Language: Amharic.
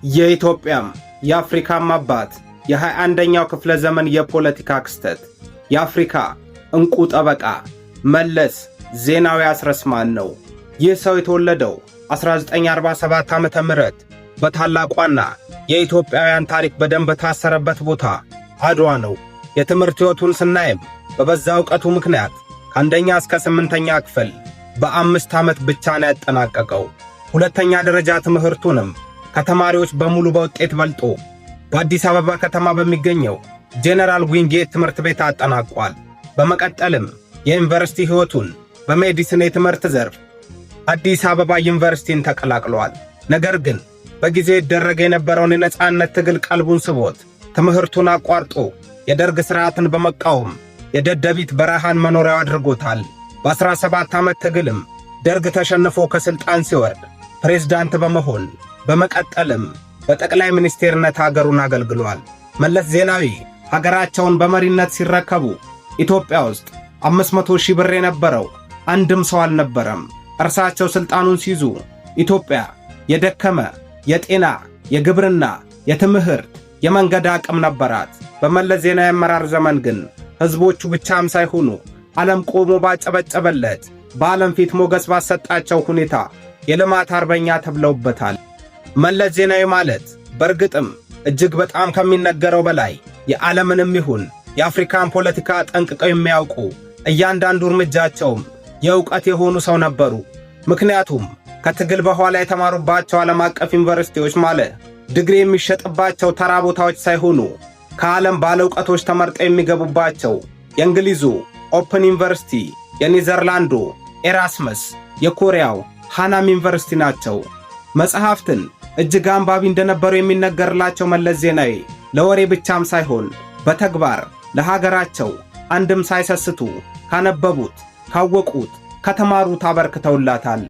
የኢትዮጵያም የአፍሪካም አባት የ21ኛው ክፍለ ዘመን የፖለቲካ ክስተት የአፍሪካ እንቁ ጠበቃ መለስ ዜናዊ አስረስማን ነው። ይህ ሰው የተወለደው 1947 ዓመተ ምህረት በታላቋና የኢትዮጵያውያን ታሪክ በደንብ በታሰረበት ቦታ አድዋ ነው። የትምህርት ሕይወቱን ስናይም በበዛ ዕውቀቱ ምክንያት ከአንደኛ እስከ 8ኛ ክፍል በ5 ዓመት ብቻ ነው ያጠናቀቀው። ሁለተኛ ደረጃ ትምህርቱንም ከተማሪዎች በሙሉ በውጤት በልጦ በአዲስ አበባ ከተማ በሚገኘው ጄኔራል ዊንጌት ትምህርት ቤት አጠናቋል። በመቀጠልም የዩኒቨርሲቲ ሕይወቱን በሜዲሲን የትምህርት ዘርፍ አዲስ አበባ ዩኒቨርሲቲን ተቀላቅሏል። ነገር ግን በጊዜው ይደረግ የነበረውን የነጻነት ትግል ቀልቡን ስቦት ትምህርቱን አቋርጦ የደርግ ሥርዓትን በመቃወም የደደቢት በረሃን መኖሪያው አድርጎታል። በ17 ዓመት ትግልም ደርግ ተሸንፎ ከሥልጣን ሲወርድ ፕሬዝዳንት በመሆን በመቀጠልም በጠቅላይ ሚኒስቴርነት ሀገሩን አገልግሏል። መለስ ዜናዊ ሀገራቸውን በመሪነት ሲረከቡ ኢትዮጵያ ውስጥ 500,000 ብር የነበረው አንድም ሰው አልነበረም። እርሳቸው ሥልጣኑን ሲይዙ ኢትዮጵያ የደከመ የጤና፣ የግብርና፣ የትምህርት፣ የመንገድ አቅም ነበራት። በመለስ ዜናዊ አመራር ዘመን ግን ሕዝቦቹ ብቻም ሳይሆኑ ዓለም ቆሞ ባጨበጨበለት በዓለም ፊት ሞገስ ባሰጣቸው ሁኔታ የልማት አርበኛ ተብለውበታል። መለስ ዜናዊ ማለት በእርግጥም እጅግ በጣም ከሚነገረው በላይ የዓለምንም ይሁን የአፍሪካን ፖለቲካ ጠንቅቀው የሚያውቁ እያንዳንዱ እርምጃቸውም የእውቀት የሆኑ ሰው ነበሩ። ምክንያቱም ከትግል በኋላ የተማሩባቸው ዓለም አቀፍ ዩኒቨርሲቲዎች ማለት ዲግሪ የሚሸጥባቸው ተራ ቦታዎች ሳይሆኑ ከዓለም ባለ ዕውቀቶች ተመርጠው የሚገቡባቸው የእንግሊዙ ኦፕን ዩኒቨርሲቲ፣ የኔዘርላንዱ ኤራስመስ፣ የኮሪያው ሃናም ዩኒቨርሲቲ ናቸው። መጽሐፍትን እጅግ አንባቢ እንደነበሩ የሚነገርላቸው መለስ ዜናዊ ለወሬ ብቻም ሳይሆን በተግባር ለሀገራቸው አንድም ሳይሰስቱ ካነበቡት፣ ካወቁት፣ ከተማሩት አበርክተውላታል።